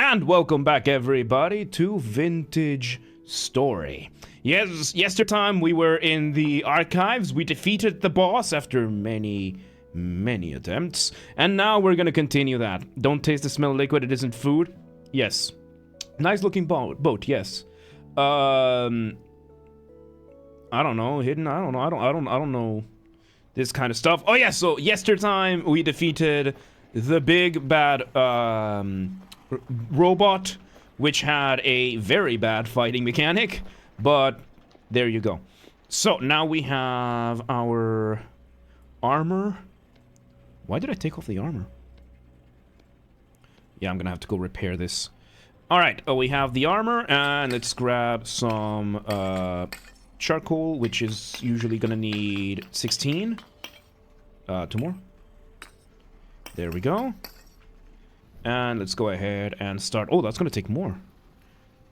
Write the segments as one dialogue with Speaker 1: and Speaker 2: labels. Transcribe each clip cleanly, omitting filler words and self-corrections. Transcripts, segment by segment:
Speaker 1: And welcome back, everybody, to Vintage Story. Yes, yesterday we were in the archives. We defeated the boss after many attempts. And now we're gonna continue that. Don't taste the smell of liquid, it isn't food. Yes. Nice looking boat, yes. I don't know, hidden, I don't know this kind of stuff. Oh yeah, so yesterday we defeated the big bad robot, which had a very bad fighting mechanic, but there you go. So now we have our armor. Why did I take off the armor? Yeah, I'm gonna have to go repair this. Alright, we have the armor, and let's grab some charcoal, which is usually gonna need 16. 2 more. There we go. And let's go ahead and start. Oh, that's gonna take more.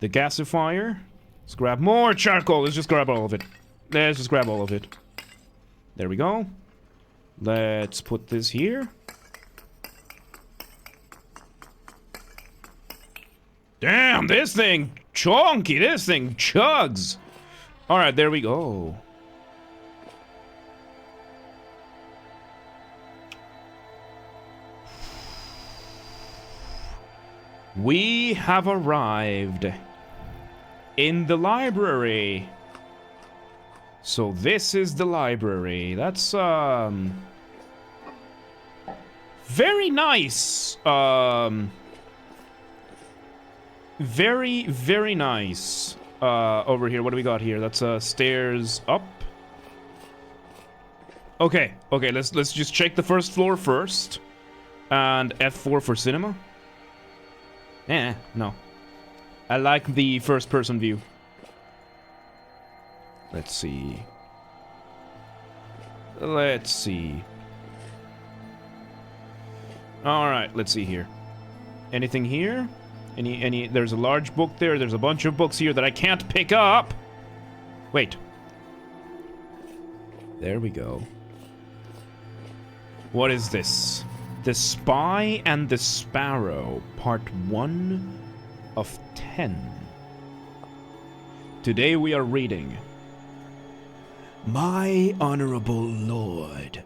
Speaker 1: The gasifier. Let's grab more charcoal. Let's just grab all of it. Let's just grab all of it. There we go. Let's put this here. Damn, this thing chunky. This thing chugs. Alright, there we go. We have arrived in the library. So this is the library. That's very nice. Very nice. Over here, what do we got here? That's stairs up. Okay, let's just check the first floor first. And F4 for cinema. No. I like the first-person view. Let's see. Alright, let's see here. Anything here? There's a large book there. There's a bunch of books here that I can't pick up. Wait. There we go. What is this? The Spy and the Sparrow, Part 1 of 10. Today we are reading. My honorable lord,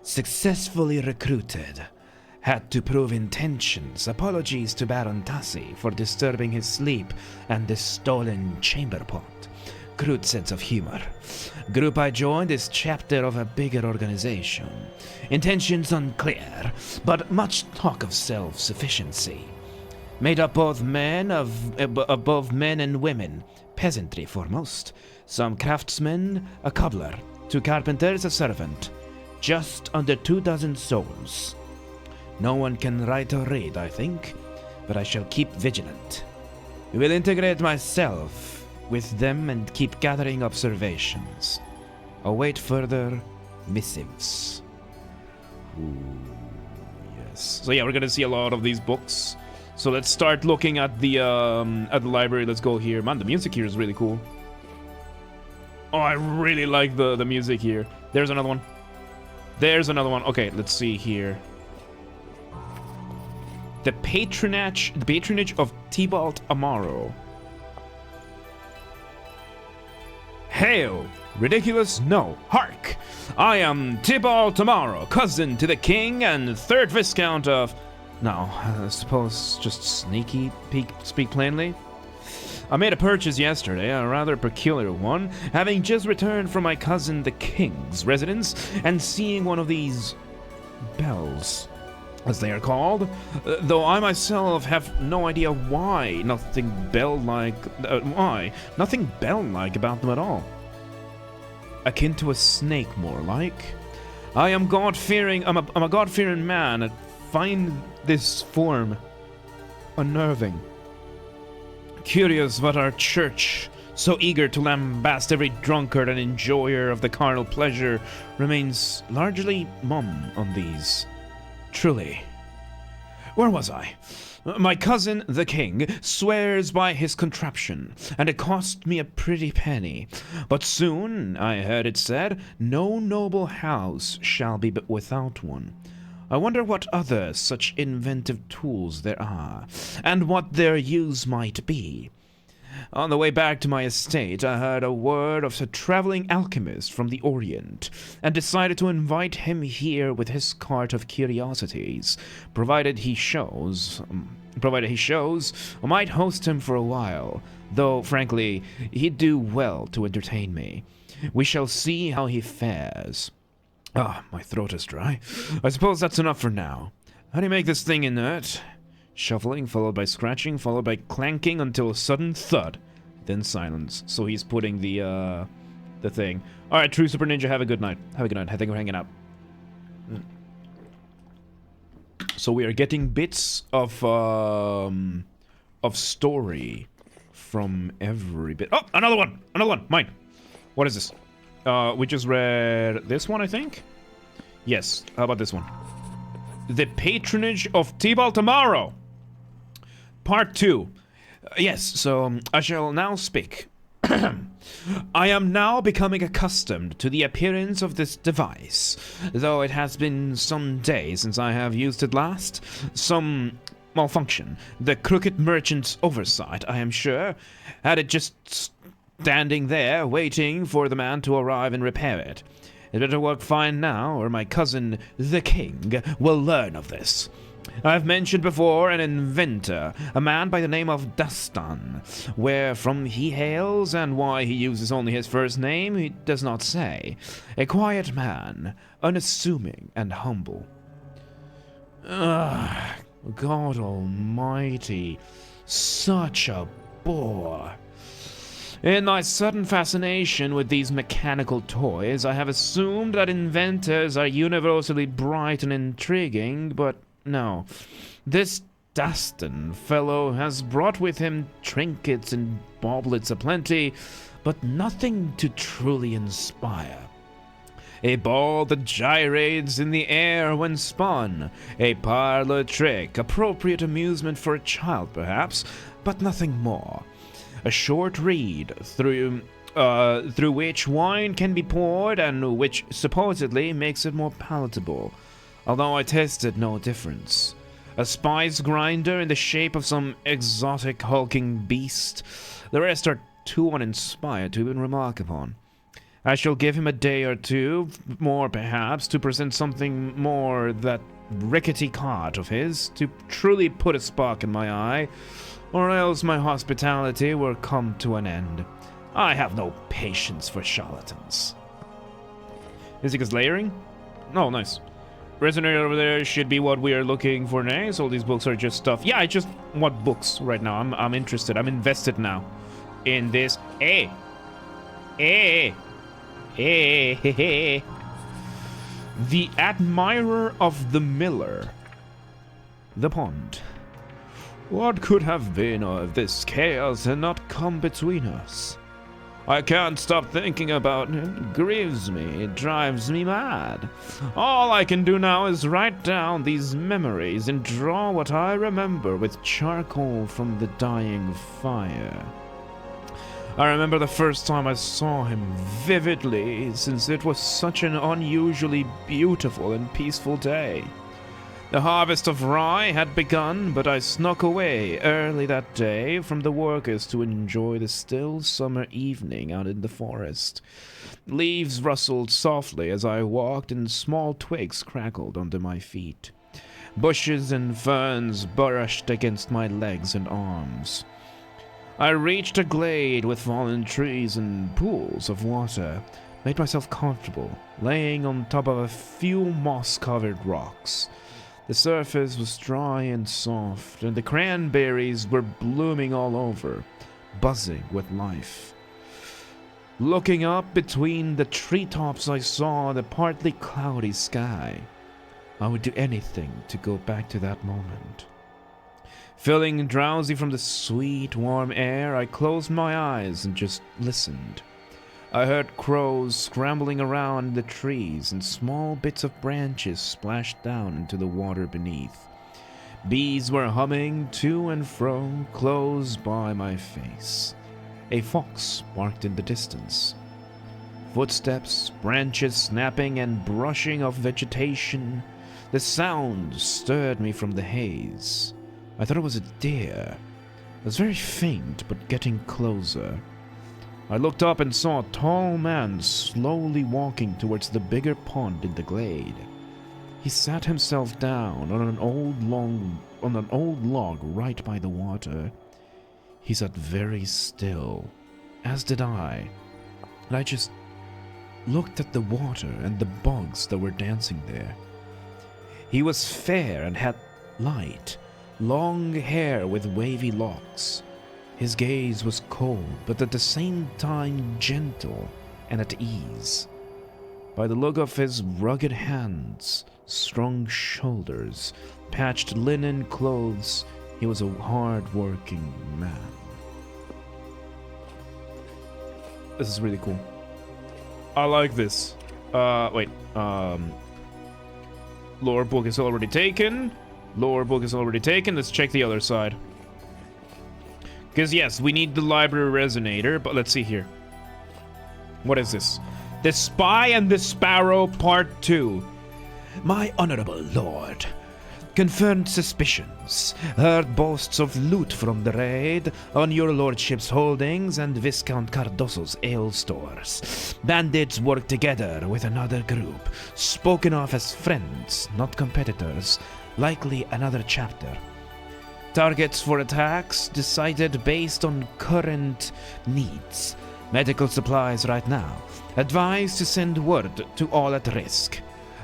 Speaker 1: successfully recruited, had to prove intentions. Apologies to Baron Tassi for disturbing his sleep and the stolen chamber pot. Crude sense of humor. Group I joined is chapter of a bigger organization. Intentions unclear, but much talk of self-sufficiency. Made up both men above men and women, peasantry foremost. Some craftsmen, a cobbler, 2 carpenters, a servant. Just under 24 souls. No one can write or read, I think, but I shall keep vigilant. Will integrate myself with them and keep gathering observations. Await further missives. Ooh, yes. So yeah, we're gonna see a lot of these books. So let's start looking at the library. Let's go here. Man, the music here is really cool. Oh, I really like the music here. There's another one. There's another one. Okay, let's see here. The patronage of Tybalt Amaro. Hail! Ridiculous? No. Hark! I am Tybalt Amaro, cousin to the king and 3rd Viscount of... No, I suppose just sneaky speak plainly. I made a purchase yesterday, a rather peculiar one, having just returned from my cousin the king's residence and seeing one of these bells, as they are called, though I myself have no idea why. Nothing bell-like about them at all. Akin to a snake, more like. I'm a God-fearing man, and find this form unnerving. Curious what our church, so eager to lambast every drunkard and enjoyer of the carnal pleasure, remains largely mum on these. Truly. Where was I? My cousin, the king, swears by his contraption, and it cost me a pretty penny. But soon, I heard it said, no noble house shall be without one. I wonder what other such inventive tools there are, and what their use might be. On the way back to my estate, I heard a word of a traveling alchemist from the Orient, and decided to invite him here with his cart of curiosities, provided he shows. I might host him for a while, though, frankly, he'd do well to entertain me. We shall see how he fares. Ah, my throat is dry. I suppose that's enough for now. How do you make this thing inert? Shuffling, followed by scratching, followed by clanking until a sudden thud. Then silence. So he's putting the thing. Alright, True Super Ninja, have a good night. Have a good night. I think we're hanging out. So we are getting bits of story from every bit. Oh, another one! Another one! Mine! What is this? We just read this one, I think? Yes, how about this one? The Patronage of Tibalt tomorrow! Part 2. Yes, so I shall now speak. I am now becoming accustomed to the appearance of this device, though it has been some days since I have used it last. Some malfunction. The crooked merchant's oversight, I am sure, had it just standing there, waiting for the man to arrive and repair it. It better work fine now, or my cousin, the king, will learn of this. I've mentioned before an inventor, a man by the name of Dastan. Where from he hails and why he uses only his first name, he does not say. A quiet man, unassuming and humble. Ugh, God almighty, such a bore. In my sudden fascination with these mechanical toys, I have assumed that inventors are universally bright and intriguing, but no. This Dastan fellow has brought with him trinkets and baublets aplenty, but nothing to truly inspire. A ball that gyrates in the air when spun, a parlor trick, appropriate amusement for a child perhaps, but nothing more. A short reed through which wine can be poured and which supposedly makes it more palatable, although I tasted no difference. A spice grinder in the shape of some exotic hulking beast. The rest are too uninspired to even remark upon. I shall give him a day or two more perhaps to present something more that rickety cart of his to truly put a spark in my eye, or else my hospitality will come to an end. I have no patience for charlatans. Music is layering? Oh, nice. Resonator over there should be what we are looking for next. All these books are just stuff. Yeah, I just want books right now. I'm interested. I'm invested now in this. The Admirer of the Miller. The Pond. What could have been of this chaos and not come between us? I can't stop thinking about it. It grieves me. It drives me mad. All I can do now is write down these memories and draw what I remember with charcoal from the dying fire. I remember the first time I saw him vividly, since it was such an unusually beautiful and peaceful day. The harvest of rye had begun, but I snuck away early that day from the workers to enjoy the still summer evening out in the forest. Leaves rustled softly as I walked, and small twigs crackled under my feet. Bushes and ferns brushed against my legs and arms. I reached a glade with fallen trees and pools of water, made myself comfortable, laying on top of a few moss-covered rocks. The surface was dry and soft, and the cranberries were blooming all over, buzzing with life. Looking up between the treetops, I saw the partly cloudy sky. I would do anything to go back to that moment. Feeling drowsy from the sweet, warm air, I closed my eyes and just listened. I heard crows scrambling around the trees, and small bits of branches splashed down into the water beneath. Bees were humming to and fro close by my face. A fox barked in the distance. Footsteps, branches snapping and brushing of vegetation. The sound stirred me from the haze. I thought it was a deer. It was very faint, but getting closer. I looked up and saw a tall man slowly walking towards the bigger pond in the glade. He sat himself down on an old log right by the water. He sat very still, as did I, and I just looked at the water and the bugs that were dancing there. He was fair and had light, long hair with wavy locks. His gaze was cold, but at the same time gentle and at ease. By the look of his rugged hands, strong shoulders, patched linen clothes, he was a hard-working man. This is really cool. I like this. Lore book is already taken. Lore book is already taken. Let's check the other side. Because, yes, we need the library resonator, but let's see here. What is this? The Spy and the Sparrow Part 2. My honorable lord, confirmed suspicions, heard boasts of loot from the raid on your lordship's holdings and Viscount Cardoso's ale stores. Bandits work together with another group, spoken of as friends, not competitors, likely another chapter. Targets for attacks decided based on current needs. Medical supplies right now. Advised to send word to all at risk.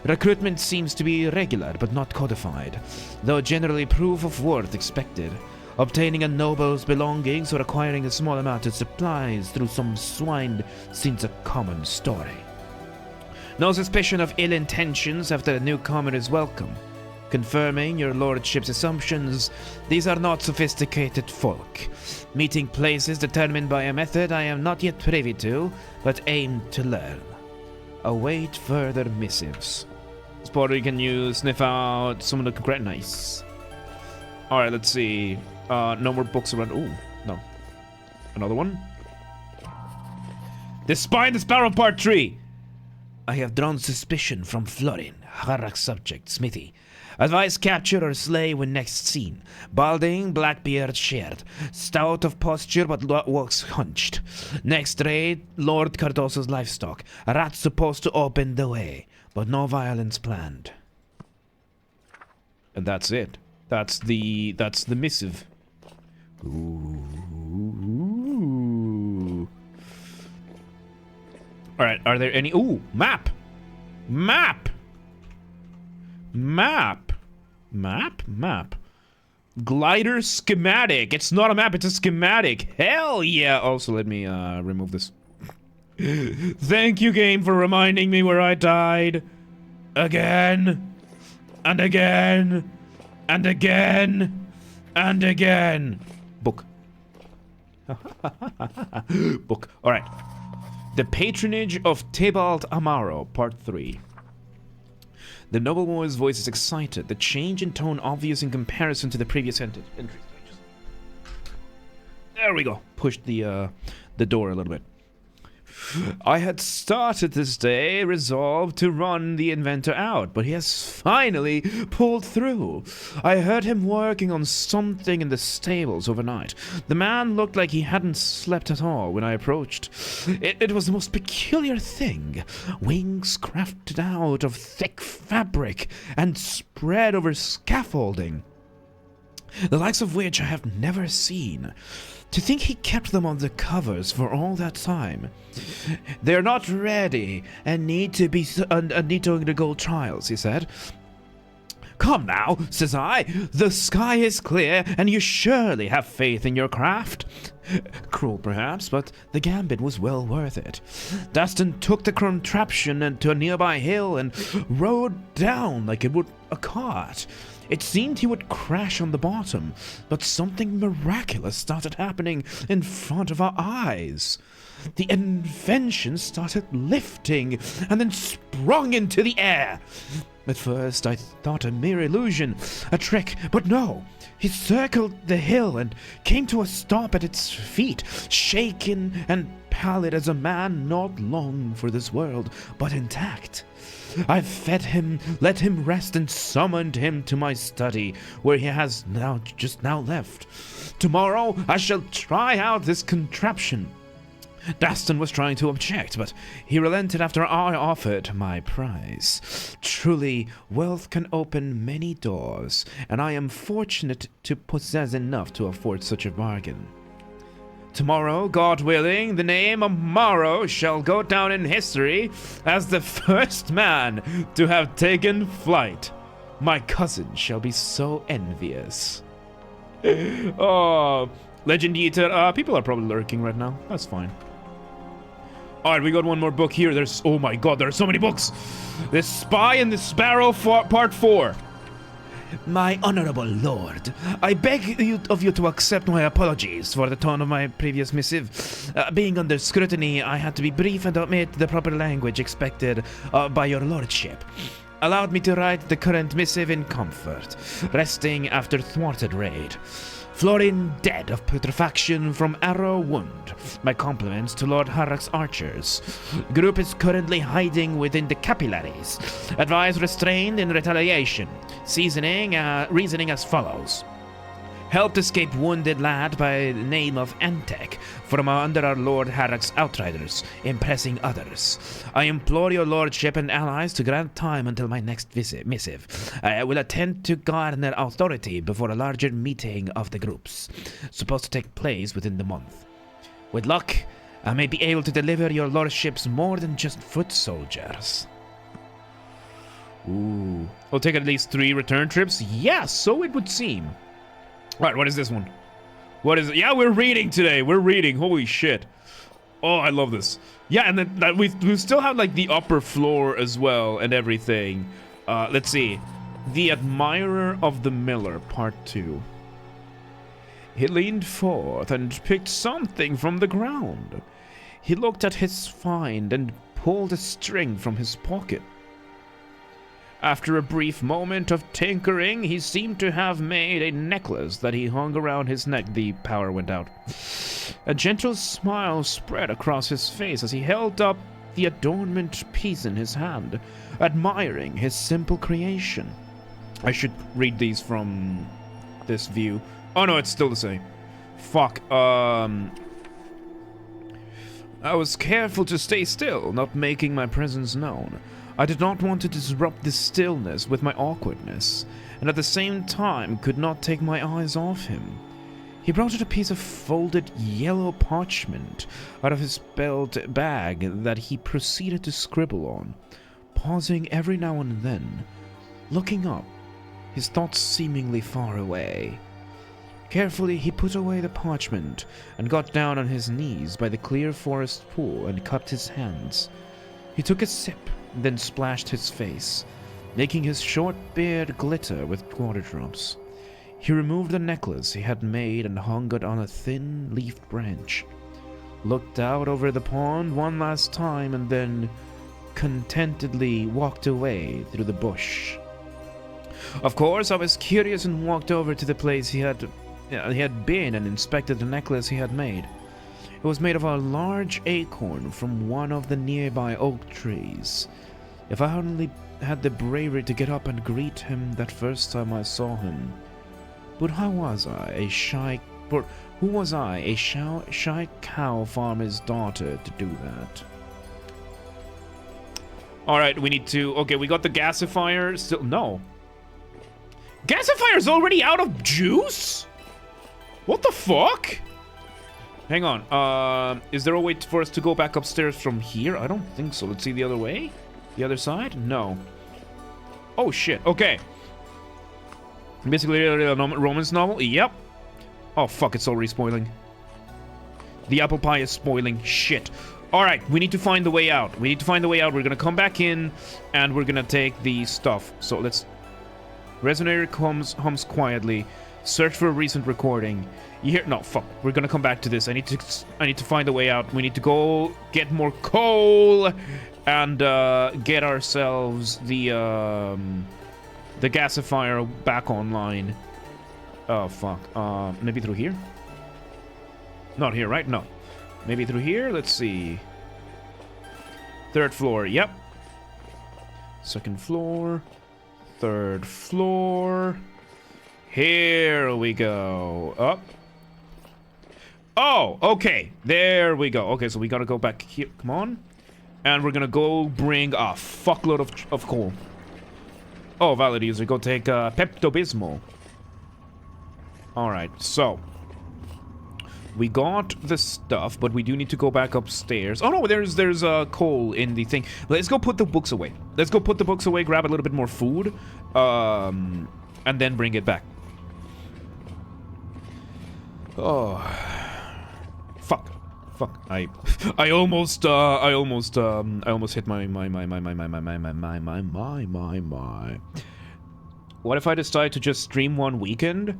Speaker 1: Recruitment seems to be regular but not codified, though generally proof of worth expected. Obtaining a noble's belongings or acquiring a small amount of supplies through some swine seems a common story. No suspicion of ill intentions after a newcomer is welcome. Confirming your lordship's assumptions, these are not sophisticated folk. Meeting places determined by a method I am not yet privy to, but aim to learn. Await further missives. Spotter, can you sniff out some of the concrete? Nice. Alright, let's see. No more books around. Ooh, no. Another one. The Spy and the Sparrow Part 3. I have drawn suspicion from Florin, Harak's subject, Smithy. Advise capture or slay when next seen. Balding, black-beard shared. Stout of posture but walks hunched. Next raid, Lord Cardoso's livestock. A rat supposed to open the way, but no violence planned. And that's it. That's the missive. Ooh. Alright, are there any... Ooh, map! Map! Map! Map? Map. Glider schematic. It's not a map, it's a schematic. Hell yeah! Also, let me remove this. Thank you, game, for reminding me where I died. Again. And again. And again. And again. Book. Book. Alright. The Patronage of Tybalt Amaro, Part 3. The nobleman's voice is excited, the change in tone obvious in comparison to the previous entry. There we go. Pushed the door a little bit. I had started this day resolved to run the inventor out, but he has finally pulled through. I heard him working on something in the stables overnight. The man looked like he hadn't slept at all when I approached. It was the most peculiar thing. Wings crafted out of thick fabric and spread over scaffolding, the likes of which I have never seen. To think he kept them on the covers for all that time. They're not ready and need to undergo trials, he said. Come now, says I. The sky is clear, and you surely have faith in your craft. Cruel, perhaps, but the gambit was well worth it. Dustin took the contraption to a nearby hill and rode down like it would a cart. It seemed he would crash on the bottom, but something miraculous started happening in front of our eyes. the invention started lifting and then sprung into the air. At first, I thought a mere illusion, a trick, but no. He circled the hill and came to a stop at its feet, shaken and pallid as a man not long for this world, but intact. I fed him, let him rest, and summoned him to my study, where he has just now left. Tomorrow I shall try out this contraption. Daston was trying to object, but he relented after I offered my prize. Truly, wealth can open many doors, and I am fortunate to possess enough to afford such a bargain. Tomorrow, God willing, the name of Morrow shall go down in history as the first man to have taken flight. My cousin shall be so envious. Oh, Legend Eater. People are probably lurking right now. That's fine. Alright, we got one more book here. There's, oh my god, there are so many books. The Spy and the Sparrow Part 4. My honorable lord, I beg of you to accept my apologies for the tone of my previous missive. Being under scrutiny, I had to be brief and omit the proper language expected by your lordship. Allowed me to write the current missive in comfort, resting after thwarted raid. Florin dead of putrefaction from arrow wound. My compliments to Lord Harrak's archers. Group is currently hiding within the capillaries. Advise restrained in retaliation. Reasoning as follows. Helped escape wounded lad by the name of Antek from under our Lord Harrak's outriders, impressing others. I implore your lordship and allies to grant time until my next missive. I will attempt to garner authority before a larger meeting of the groups, supposed to take place within the month. With luck, I may be able to deliver your lordships more than just foot soldiers. Ooh. We'll take at least 3 return trips? Yeah, so it would seem. Alright, what is this one? What is it? Yeah, we're reading today. We're reading. Holy shit. Oh, I love this. Yeah, and then we still have like the upper floor as well and everything. Let's see. The Admirer of the Miller, Part 2. He leaned forth and picked something from the ground. He looked at his find and pulled a string from his pocket. After a brief moment of tinkering, he seemed to have made a necklace that he hung around his neck. The power went out. A gentle smile spread across his face as he held up the adornment piece in his hand, admiring his simple creation. I should read these from this view. Oh no, it's still the same. Fuck, I was careful to stay still, not making my presence known. I did not want to disrupt the stillness with my awkwardness, and at the same time could not take my eyes off him. He brought out a piece of folded yellow parchment out of his belt bag that he proceeded to scribble on, pausing every now and then, looking up, his thoughts seemingly far away. Carefully he put away the parchment and got down on his knees by the clear forest pool and cupped his hands. He took a sip, then splashed his face, making his short beard glitter with water drops. He removed the necklace he had made and hung it on a thin-leafed branch, looked out over the pond one last time, and then contentedly walked away through the bush. Of course, I was curious and walked over to the place he had been and inspected the necklace he had made. It was made of a large acorn from one of the nearby oak trees. If I only had the bravery to get up and greet him that first time I saw him. But who was I, a shy cow farmer's daughter, to do that? Alright, we need to... Okay, we got the gasifier. Still... No. Gasifier's already out of juice? What the fuck? Hang on, is there a way for us to go back upstairs from here? I don't think so. Let's see the other way. The other side? No. Oh, shit. Okay. Basically a romance novel? Yep. Oh, fuck, it's already spoiling. The apple pie is spoiling. Shit. Alright, we need to find the way out. We need to find the way out. We're gonna come back in, and we're gonna take the stuff. So let's... Resonator hums quietly. Search for a recent recording. You hear? No, fuck. We're gonna come back to this. I need to find a way out. We need to go get more coal and get ourselves the gasifier back online. Oh fuck. Maybe through here? Not here, right? No. Maybe through here? Let's see. 3rd floor. Yep. 2nd floor. 3rd floor. Here we go. Up. Oh, okay. There we go. Okay, so we gotta go back here. Come on. And we're gonna go bring a fuckload of coal. Oh, valid user. Go take Pepto-Bismol. Alright, so. We got the stuff, but we do need to go back upstairs. Oh no, there's coal in the thing. Let's go put the books away. Let's go put the books away, grab a little bit more food, and then bring it back. Oh, fuck. I almost hit my. What if I decide to just stream one weekend?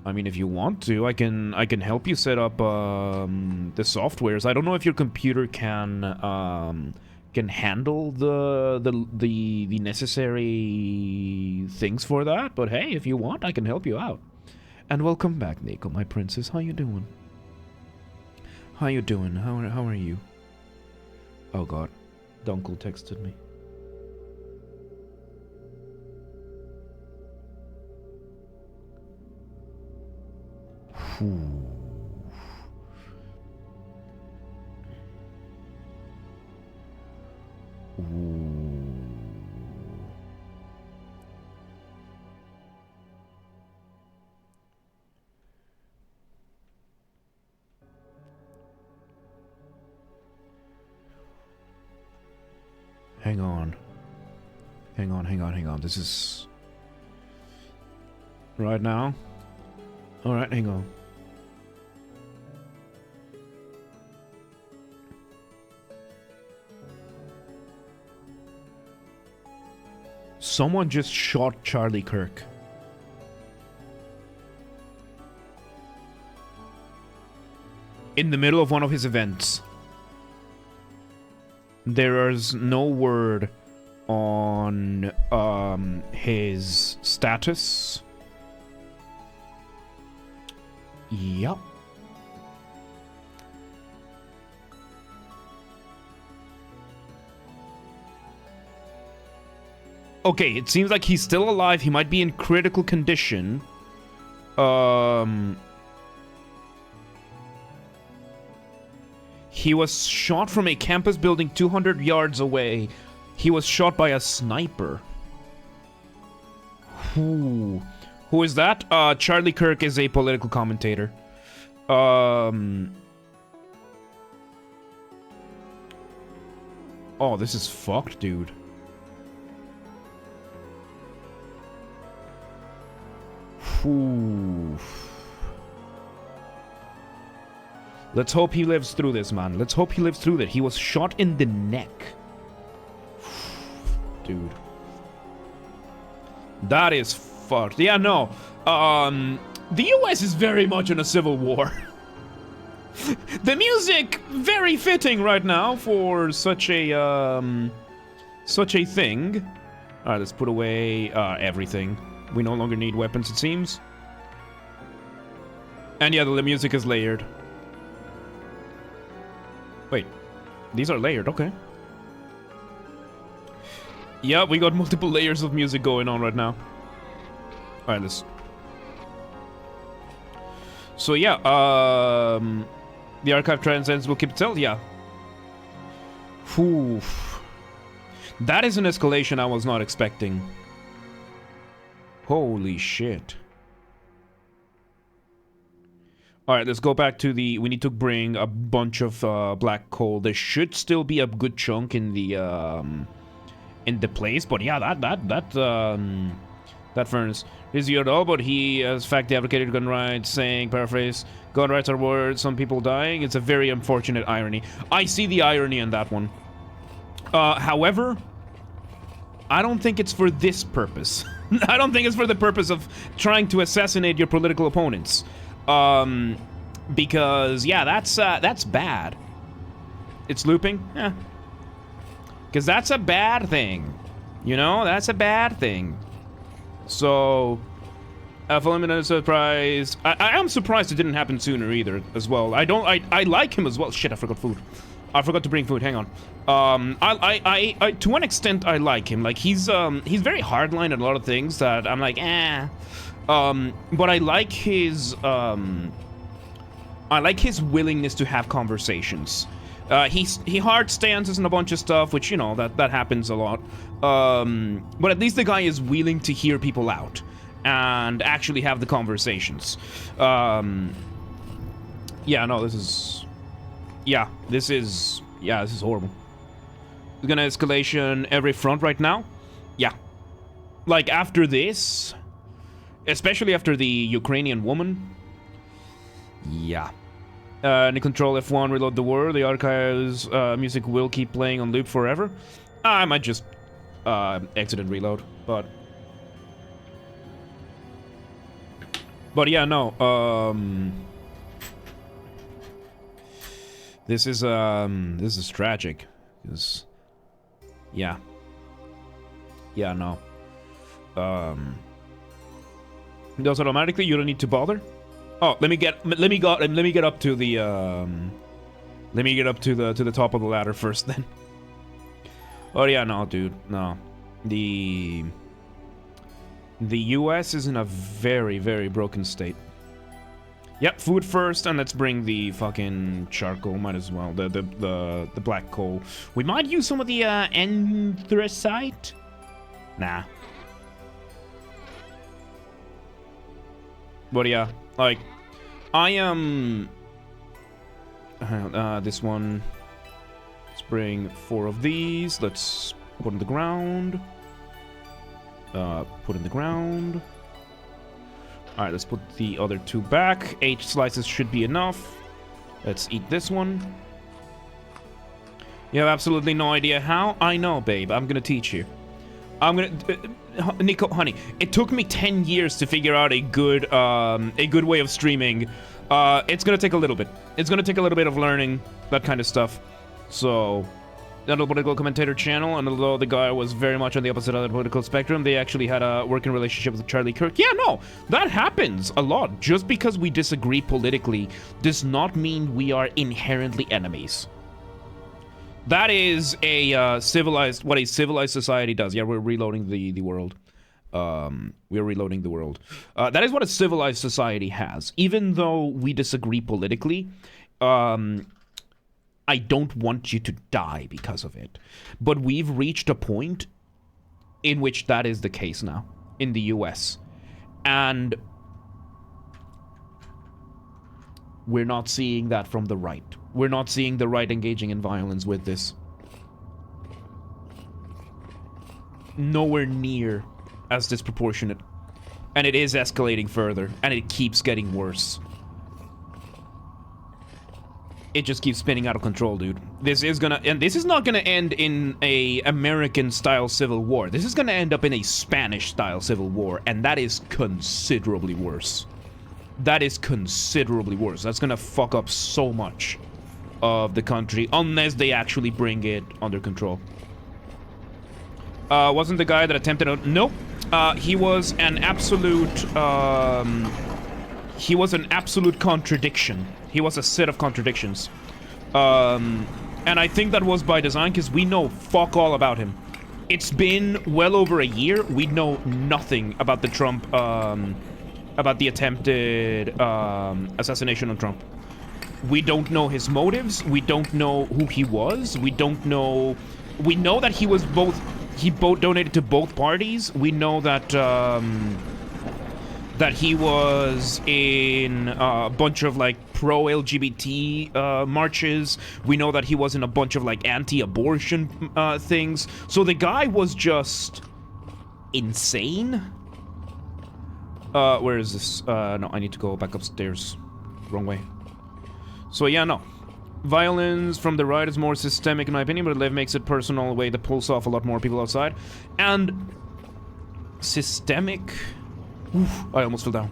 Speaker 1: I mean, if you want to, I can help you set up the softwares. I don't know if your computer can handle the necessary things for that. But hey, if you want, I can help you out. And welcome back, Nico, my princess. How you doing? How you doing? How are you? Oh God, Dunkel texted me. Hang on. This is right now. All right, hang on. Someone just shot Charlie Kirk. In the middle of one of his events. There is no word on his status. Yup. Okay, it seems like he's still alive. He might be in critical condition. He was shot from a campus building 200 yards away. He was shot by a sniper. Who is that? Charlie Kirk is a political commentator. Oh, this is fucked, dude. Let's hope he lives through this, man. Let's hope he lives through that. He was shot in the neck. Dude. That is fucked. Yeah, no. The US is very much in a civil war. The music, very fitting right now for such a thing. Alright, let's put away everything. We no longer need weapons, it seems. And yeah, the music is layered. Wait, these are layered, okay. Yeah, we got multiple layers of music going on right now. Alright, let's... So yeah, the archive transcends will keep itself, yeah. Whew. That is an escalation I was not expecting. Holy shit. Alright, let's go back to the... We need to bring a bunch of black coal. There should still be a good chunk in the place, but yeah, that furnace is Yodo, but he has fact advocated gun rights, saying, paraphrase, gun rights are words, some people dying. It's a very unfortunate irony. I see the irony in that one. However, I don't think it's for this purpose. I don't think it's for the purpose of trying to assassinate your political opponents. Because, yeah, that's bad. It's looping? Yeah. Because that's a bad thing. You know? That's a bad thing. So, fully surprised. I am surprised it didn't happen sooner either, as well. I like him as well. Shit, I forgot food. I forgot to bring food. Hang on. I to one extent I like him. Like he's very hardline at a lot of things that I'm like, eh. But I like his willingness to have conversations. He hard stances and a bunch of stuff, which you know that happens a lot. But at least the guy is willing to hear people out and actually have the conversations. Yeah, no, this is horrible. We're gonna escalation every front right now. Yeah. Like, after this, especially after the Ukrainian woman. Yeah. And control F1, reload the world. The archives music will keep playing on loop forever. I might just exit and reload, but yeah, no. This is tragic. Yeah. Yeah, no. Does automatically, you don't need to bother? Oh, let me get up to the to the top of the ladder first then. Oh yeah, no, dude. No. The US is in a very, very broken state. Yep, food first, and let's bring the fucking charcoal. Might as well. The black coal. We might use some of the anthracite. Nah. But yeah, like, I am. This one. Let's bring 4 of these. Let's put in the ground. Put in the ground. Alright, let's put the other 2 back. 8 slices should be enough. Let's eat this one. You have absolutely no idea how? I know, babe. I'm gonna teach you. I'm gonna... Nico, honey, it took me 10 years to figure out a good way of streaming. It's gonna take a little bit. It's gonna take a little bit of learning, that kind of stuff. So... Another political commentator channel, and although the guy was very much on the opposite of the political spectrum, they actually had a working relationship with Charlie Kirk. Yeah, no, that happens a lot. Just because we disagree politically does not mean we are inherently enemies. That is a what a civilized society does. Yeah, we're reloading the world. We're reloading the world. That is what a civilized society has. Even though we disagree politically, I don't want you to die because of it. But we've reached a point in which that is the case now in the US. And we're not seeing that from the right. We're not seeing the right engaging in violence with this. Nowhere near as disproportionate. And it is escalating further, and it keeps getting worse. It just keeps spinning out of control, dude. This is not gonna end in a American-style civil war. This is gonna end up in a Spanish-style civil war, and that is considerably worse. That is considerably worse. That's gonna fuck up so much of the country, unless they actually bring it under control. Wasn't the guy that attempted to... Nope. He was an absolute, he was an absolute contradiction. He was a set of contradictions. And I think that was by design, because we know fuck all about him. It's been well over a year. We know nothing about the Trump, about the attempted assassination on Trump. We don't know his motives. We don't know who he was. We don't know... We know that he was both... He donated to both parties. We know that that he was in a bunch of like pro-LGBT marches. We know that he was in a bunch of like anti-abortion things. So the guy was just insane. Where is this? No, I need to go back upstairs. Wrong way. So yeah, no. Violence from the right is more systemic in my opinion, but the left makes it personal, a way that pulls off a lot more people outside. And Systemic. Oof, I almost fell down.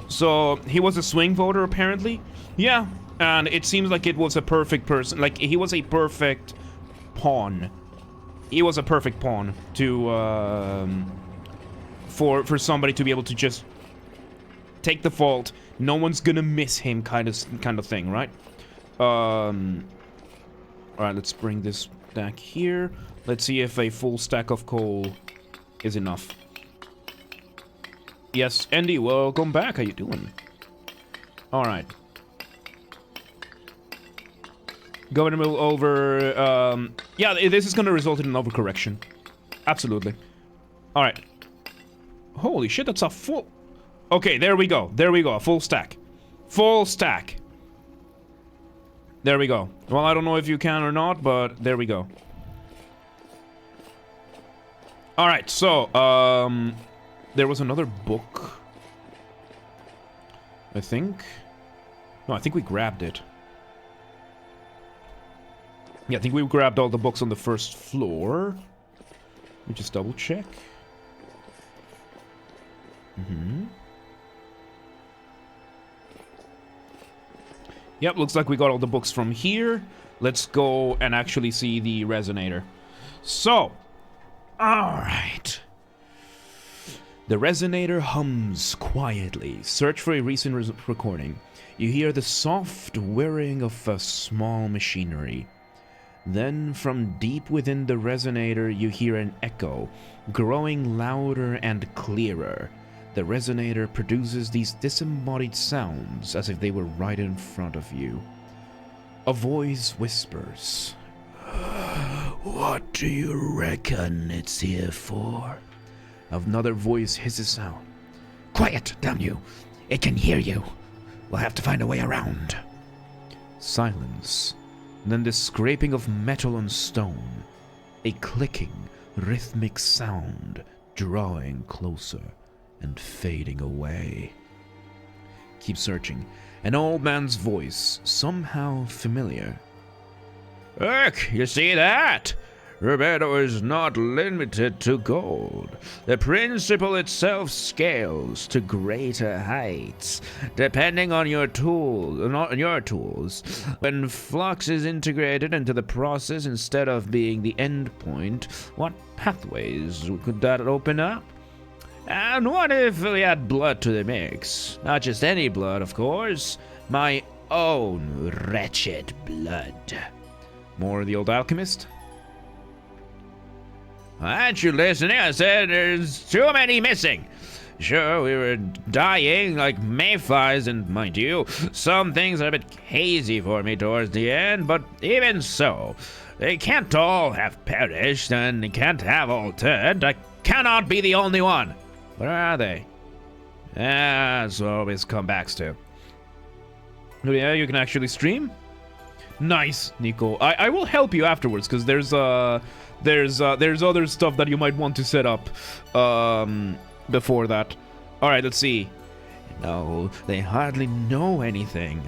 Speaker 1: So he was a swing voter, apparently. Yeah, and it seems like it was a perfect person. Like, he was a perfect pawn. He was a perfect pawn to for somebody to be able to just take the fault. No one's gonna miss him, kind of thing, right? All right, let's bring this back here. Let's see if a full stack of coal is enough. Yes, Andy, welcome back. How you doing? All right. Going to move over. Yeah, this is gonna result in an overcorrection. Absolutely. All right. Holy shit, that's a full. Okay, there we go. There we go. A full stack. Full stack. There we go. Well, I don't know if you can or not, but there we go. All right, so there was another book, I think. No, I think we grabbed it. Yeah, I think we grabbed all the books on the first floor. Let me just double check. Yep, looks like we got all the books from here. Let's go and actually see the resonator. So, alright. The resonator hums quietly. Search for a recent recording. You hear the soft whirring of a small machinery. Then, from deep within the resonator, you hear an echo, growing louder and clearer. The resonator produces these disembodied sounds as if they were right in front of you. A voice whispers, "What do you reckon it's here for?" Another voice hisses out, "Quiet, damn you! It can hear you. We'll have to find a way around." Silence. Then the scraping of metal on stone. A clicking, rhythmic sound drawing closer and fading away. Keep searching. An old man's voice, somehow familiar. "Look, you see that? Roberto is not limited to gold. The principle itself scales to greater heights, depending on your tools. When flux is integrated into the process instead of being the end point, what pathways could that open up? And what if we add blood to the mix? Not just any blood, of course. My own wretched blood." More of the old alchemist? "Aren't you listening? I said there's too many missing. Sure, we were dying like mayflies, and mind you, some things are a bit hazy for me towards the end, but even so, they can't all have perished, and they can't have all turned. I cannot be the only one. Where are they?" That's what always comebacks to. Oh yeah, you can actually stream? Nice, Nico. I will help you afterwards, because there's other stuff that you might want to set up before that. All right, let's see. No, they hardly know anything.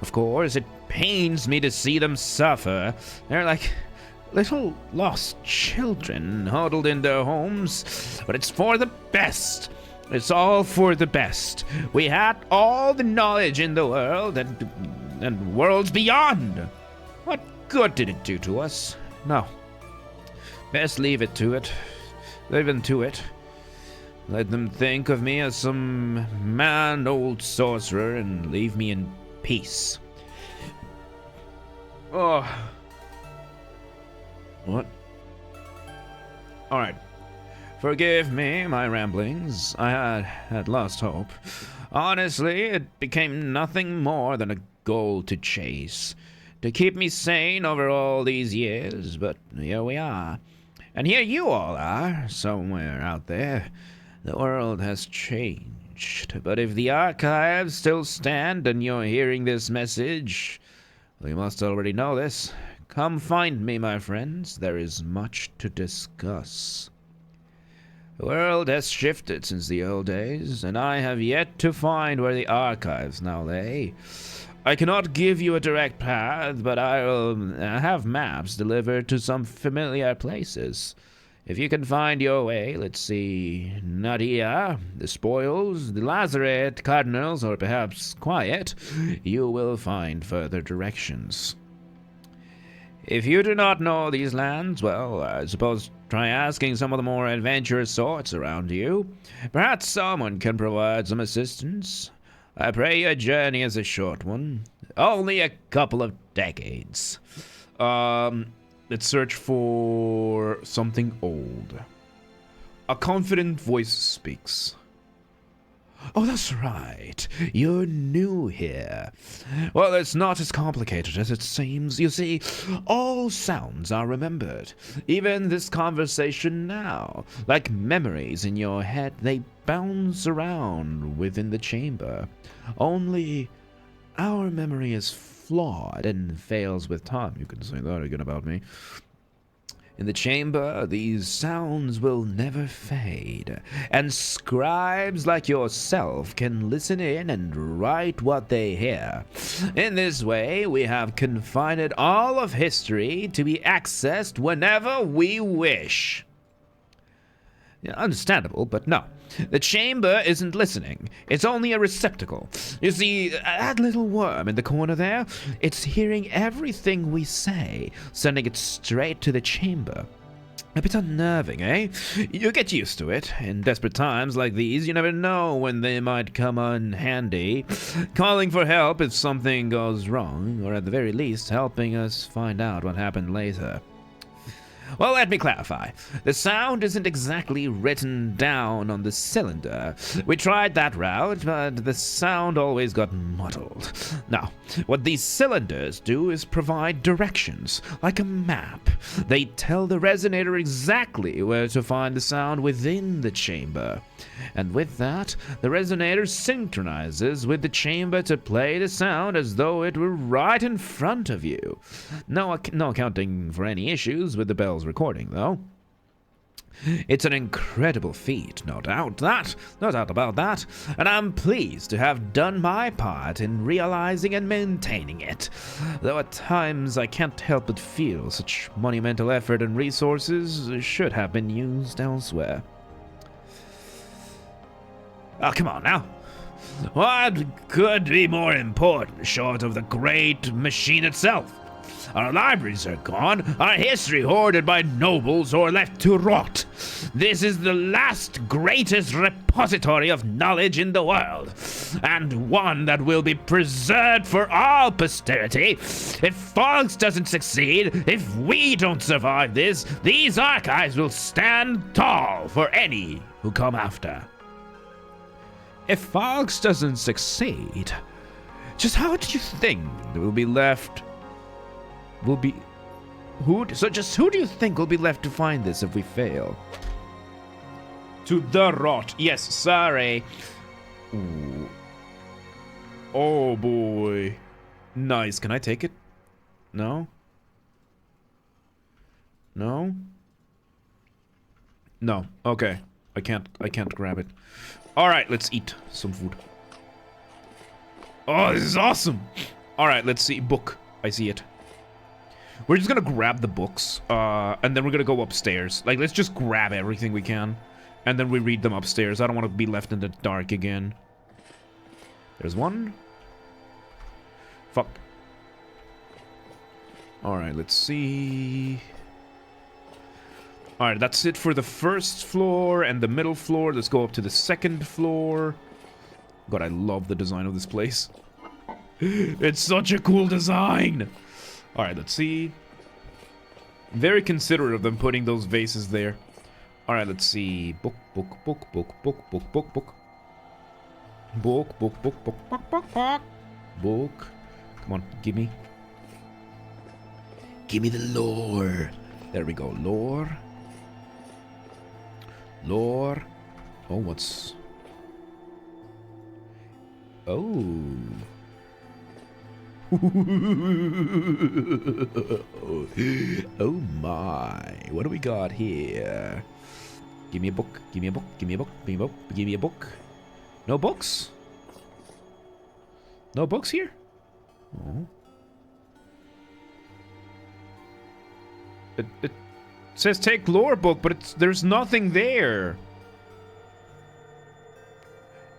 Speaker 1: Of course, it pains me to see them suffer. They're like little lost children huddled in their homes, but it's for the best. It's all for the best. We had all the knowledge in the world and worlds beyond. What good did it do to us? No. Best leave it to it. Leave them to it. Let them think of me as some man old sorcerer and leave me in peace. Oh. What? Alright. Forgive me my ramblings. I had lost hope. Honestly, it became nothing more than a goal to chase, to keep me sane over all these years, but here we are. And here you all are, somewhere out there. The world has changed, but if the archives still stand and you're hearing this message, well, you must already know this. Come find me, my friends. There is much to discuss. The world has shifted since the old days, and I have yet to find where the archives now lay. I cannot give you a direct path, but I will have maps delivered to some familiar places. If you can find your way, let's see, Nadia, the spoils, the lazaret, cardinals, or perhaps quiet, you will find further directions. If you do not know these lands, well, I suppose try asking some of the more adventurous sorts around you. Perhaps someone can provide some assistance. I pray your journey is a short one. Only a couple of decades. Let's search for something old. A confident voice speaks. Oh, that's right. You're new here. Well, it's not as complicated as it seems. You see, all sounds are remembered. Even this conversation now. Like memories in your head, they bounce around within the chamber. Only our memory is flawed and fails with time. You can say that again about me. In the chamber, these sounds will never fade, and scribes like yourself can listen in and write what they hear. In this way, we have confined all of history to be accessed whenever we wish. Understandable, but no. The chamber isn't listening. It's only a receptacle. You see, that little worm in the corner there, it's hearing everything we say, sending it straight to the chamber. A bit unnerving, eh? You get used to it. In desperate times like these, you never know when they might come in handy. Calling for help if something goes wrong, or at the very least, helping us find out what happened later. Well, let me clarify. The sound isn't exactly written down on the cylinder. We tried that route, but the sound always got muddled. Now, what these cylinders do is provide directions, like a map. They tell the resonator exactly where to find the sound within the chamber. And with that, the resonator synchronizes with the chamber to play the sound as though it were right in front of you. No accounting for any issues with the bell's recording, though. It's an incredible feat, no doubt about that, and I'm pleased to have done my part in realizing and maintaining it, though at times I can't help but feel such monumental effort and resources should have been used elsewhere. Oh, come on now. What could be more important short of the great machine itself? Our libraries are gone, our history hoarded by nobles or left to rot. This is the last greatest repository of knowledge in the world, and one that will be preserved for all posterity. If Fox doesn't succeed, if we don't survive this, these archives will stand tall for any who come after. If Fox doesn't succeed, just how do you think will be left? Who do you think will be left to find this if we fail? To the rot. Yes, sorry. Ooh. Oh boy. Nice. Can I take it? No? No? No. Okay. I can't grab it. Alright, let's eat some food. Oh, this is awesome! Alright, let's see. Book. I see it. We're just gonna grab the books, and then we're gonna go upstairs. Like, let's just grab everything we can, and then we read them upstairs. I don't want to be left in the dark again. There's one. Fuck. Alright, let's see. Alright, that's it for the first floor and the middle floor. Let's go up to the second floor. God, I love the design of this place. It's such a cool design! Alright, let's see. Very considerate of them putting those vases there. Alright, let's see. Book. Book. Come on, give me. Give me the lore. There we go, lore. Lore. Oh, what's... Oh. Oh my. What do we got here? Give me a book. Give me a book. Give me a book. Give me a book. Give me a book. No books? No books here? Oh. It says take lore book, but there's nothing there.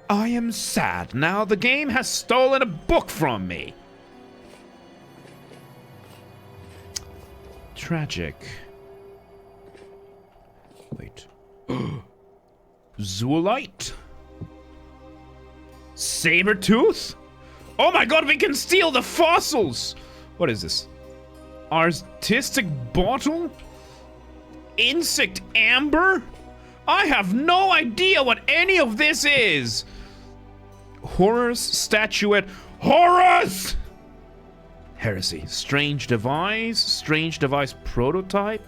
Speaker 1: I am sad. Now the game has stolen a book from me. Tragic. Wait. Zoolite? Sabertooth? Oh my god, we can steal the fossils! What is this? Artistic bottle? Insect amber? I have no idea what any of this is! Horus statuette. Horus! Heresy. Strange device prototype?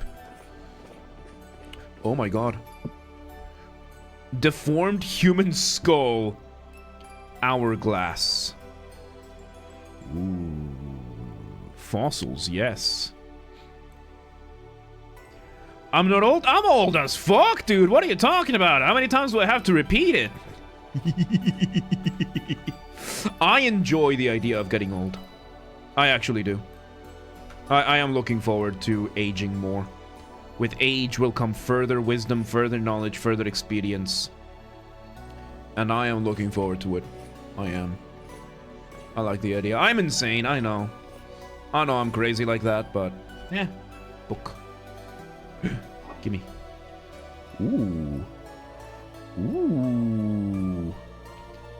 Speaker 1: Oh my god. Deformed human skull. Hourglass. Ooh. Fossils, yes. I'm not old. I'm old as fuck, dude. What are you talking about? How many times do I have to repeat it? I enjoy the idea of getting old. I actually do. I am looking forward to aging more. With age will come further wisdom, further knowledge, further experience. And I am looking forward to it. I am. I like the idea. I'm insane, I know. I know I'm crazy like that, but... yeah. Book. Gimme. Ooh. Ooh.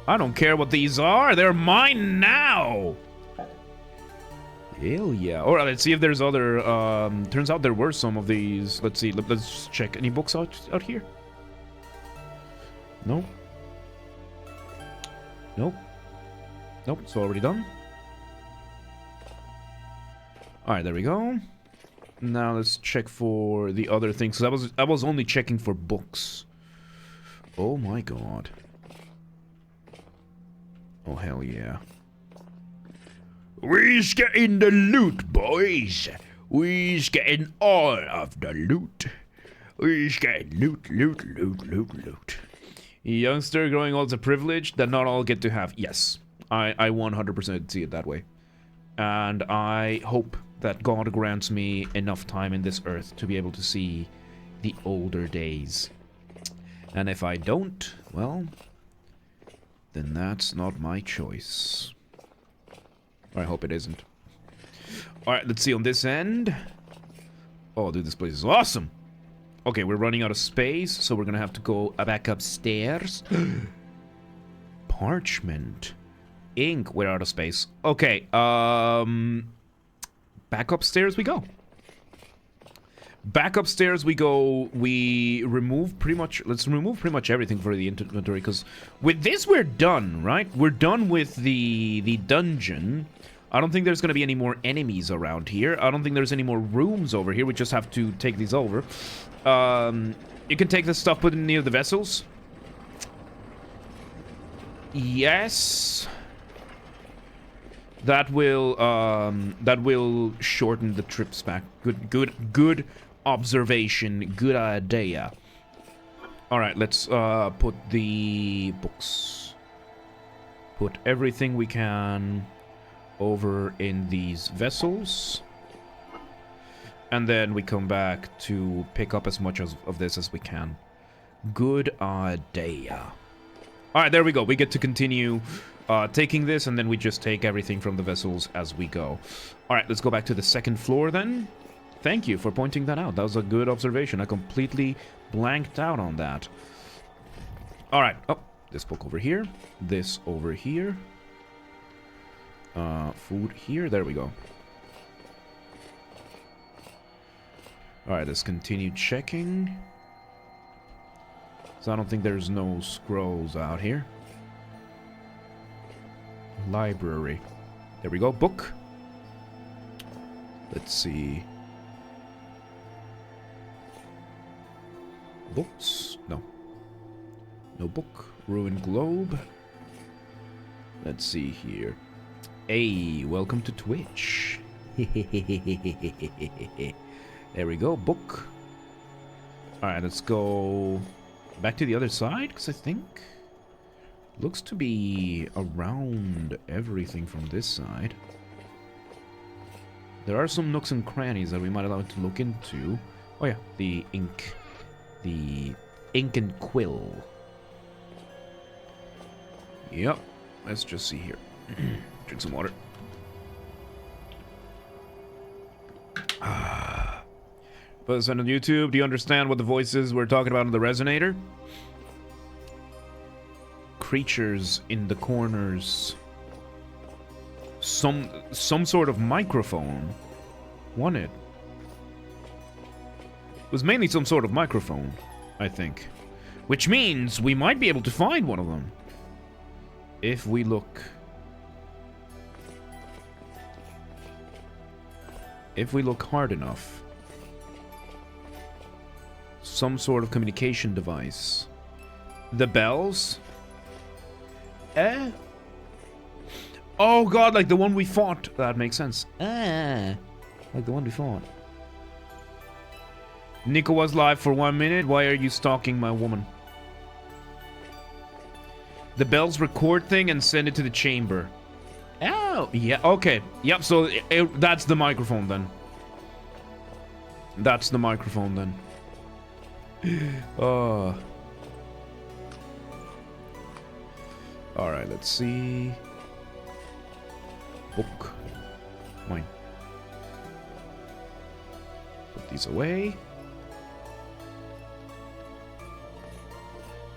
Speaker 1: I don't care what these are. They're mine now. Hell yeah. Alright, let's see if there's other... turns out there were some of these. Let's see. Let's check. Any books out here? No. Nope. Nope, it's already done. Alright, there we go. Now let's check for the other things. Cause I was only checking for books. Oh my god. Oh hell yeah. We's getting the loot, boys. We's getting all of the loot. We's getting loot, loot, loot, loot, loot. Youngster growing old is a privilege that not all get to have. Yes, I 100% see it that way. And I hope that God grants me enough time in this earth to be able to see the older days. And if I don't, well, then that's not my choice. Or I hope it isn't. Alright, let's see on this end. Oh, dude, this place is awesome. Okay, we're running out of space, so we're gonna have to go back upstairs. Parchment. Ink, we're out of space. Okay, back upstairs we go. Back upstairs we go. We remove pretty much... let's remove pretty much everything for the inventory, because with this we're done, right? We're done with the dungeon. I don't think there's going to be any more enemies around here. I don't think there's any more rooms over here. We just have to take these over. You can take this stuff, put it near the vessels. Yes. That will shorten the trips back. Good observation. Good idea. Alright, let's put the books. Put everything we can over in these vessels. And then we come back to pick up as much of this as we can. Good idea. Alright, there we go. We get to continue taking this, and then we just take everything from the vessels as we go. Alright, let's go back to the second floor then. Thank you for pointing that out. That was a good observation. I completely blanked out on that. Alright. Oh, this book over here. This over here. Food here. There we go. Alright, let's continue checking. So I don't think there's no scrolls out here. Library. There we go. Book. Let's see. Books? No. No book. Ruined globe. Let's see here. Hey, welcome to Twitch. There we go. Book. Alright, let's go back to the other side, because I think looks to be around everything from this side. There are some nooks and crannies that we might allow to look into. Oh yeah, the ink. The ink and quill. Yep. Let's just see here. Drink some water. Put this on YouTube. Do you understand what the voices we're talking about in the resonator? Creatures in the corners. Some sort of microphone. Wanted. It was mainly some sort of microphone, I think. Which means we might be able to find one of them. If we look. If we look hard enough. Some sort of communication device. The bells? Eh? Oh god, like the one we fought. That makes sense. Like the one we fought. Nico was live for 1 minute. Why are you stalking my woman? The bells record thing and send it to the chamber. Oh, yeah, okay. Yep, so that's the microphone then. That's the microphone then. Oh. Alright, let's see. Book. Mine. Put these away.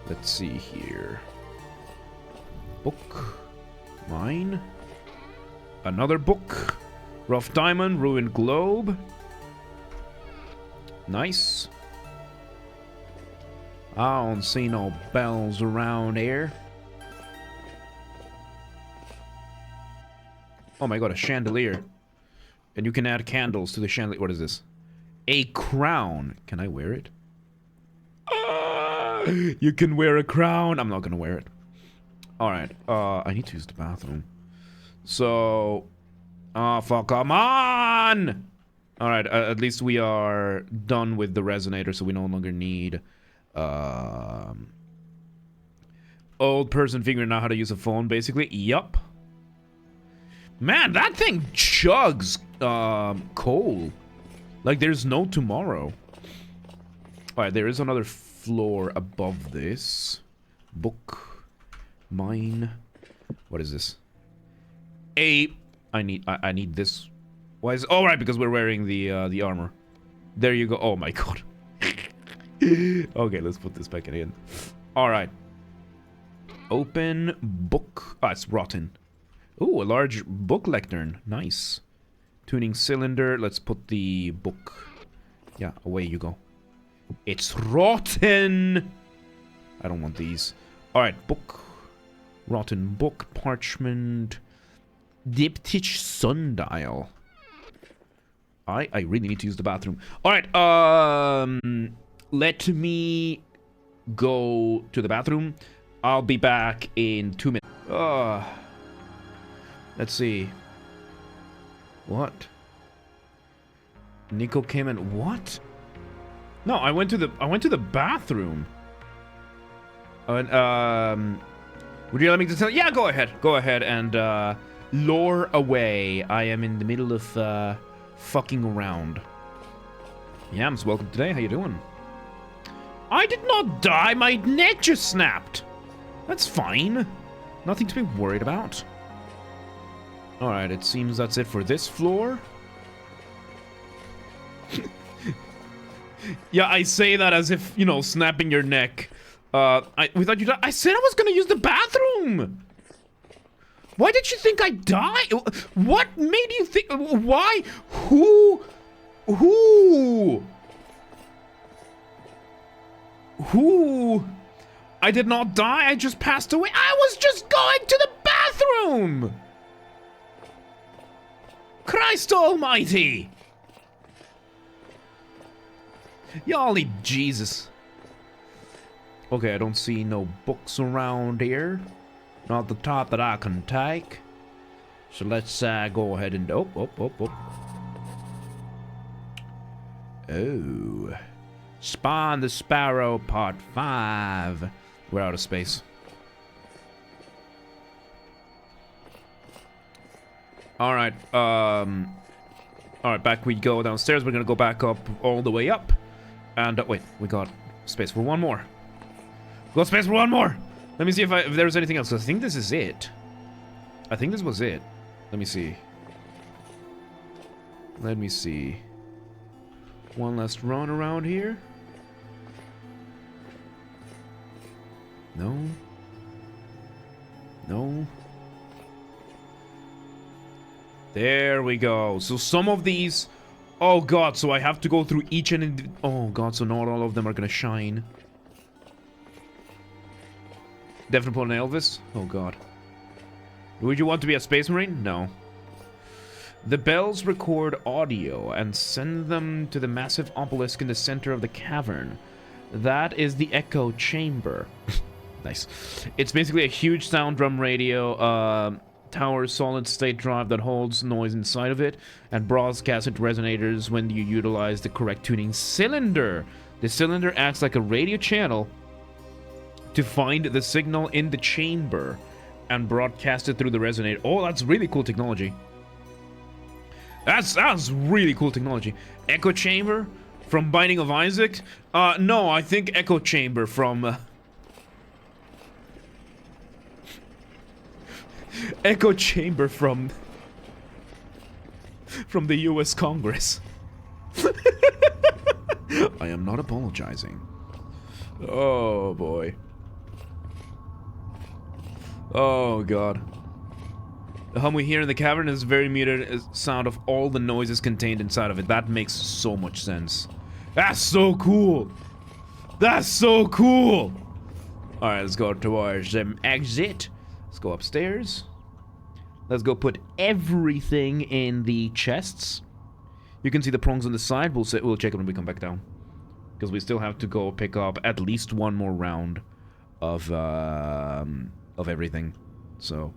Speaker 1: Let's see here. Book. Mine. Another book. Rough Diamond, Ruined Globe. Nice. I don't see no bells around here. Oh my god, a chandelier. And you can add candles to the chandelier. What is this? A crown. Can I wear it? You can wear a crown. I'm not gonna wear it. Alright, I need to use the bathroom. So... Oh, fuck, come on! Alright, at least we are done with the resonator, so we no longer need... old person figuring out how to use a phone, basically. Yup. Man, that thing chugs, coal. Like, there's no tomorrow. Alright, there is another floor above this. Book. Mine. What is this? I need this. Why is... Oh, right, because we're wearing the armor. There you go. Oh, my god. Okay, let's put this back in. Alright. Open book. Ah, it's rotten. Ooh, a large book lectern. Nice. Tuning cylinder. Let's put the book. Yeah, away you go. It's rotten! I don't want these. Alright, book. Rotten book. Parchment. Diptych sundial. I really need to use the bathroom. Alright, let me go to the bathroom. I'll be back in 2 minutes. Let's see. What? Nico came in. What? No, I went to the bathroom. And would you let me just tell? Yeah, go ahead. Go ahead and lure away. I am in the middle of fucking around. Yams, welcome today. How you doing? I did not die. My neck just snapped. That's fine. Nothing to be worried about. Alright, it seems that's it for this floor. Yeah, I say that as if, you know, snapping your neck. We thought you died. I said I was gonna use the bathroom! Why did you think I died? What made you think... Why? Who? I did not die. I just passed away. I was just going to the bathroom! Christ almighty! Y'all need Jesus. Okay, I don't see no books around here. Not the top that I can take. So let's go ahead and... Oh. Spawn the Sparrow Part 5. We're out of space. Alright, alright, back we go downstairs. We're gonna go back up all the way up. And, wait, we got space for one more. We got space for one more! Let me see if there's anything else. I think this is it. I think this was it. Let me see. Let me see. One last run around here. No. No. There we go. So some of these... Oh god, so I have to go through each and... Oh god, so not all of them are gonna shine. Definitely put an Elvis? Oh god. Would you want to be a Space Marine? No. The bells record audio and send them to the massive obelisk in the center of the cavern. That is the echo chamber. Nice. It's basically a huge sound drum radio, tower solid state drive that holds noise inside of it and broadcasts it resonators when you utilize the correct tuning cylinder. The cylinder acts like a radio channel to find the signal in the chamber and broadcast it through the resonator. Oh, that's really cool technology. That's really cool technology. Echo chamber from Binding of Isaac? No, I think echo chamber from... echo chamber from the US Congress. I am not apologizing. Oh boy. Oh god. The hum we hear in the cavern is very muted sound of all the noises contained inside of it. That makes so much sense. That's so cool. That's so cool. Alright, let's go towards exit. Let's go upstairs. Let's go put everything in the chests. You can see the prongs on the side. We'll check it when we come back down. Because we still have to go pick up at least one more round of everything. So...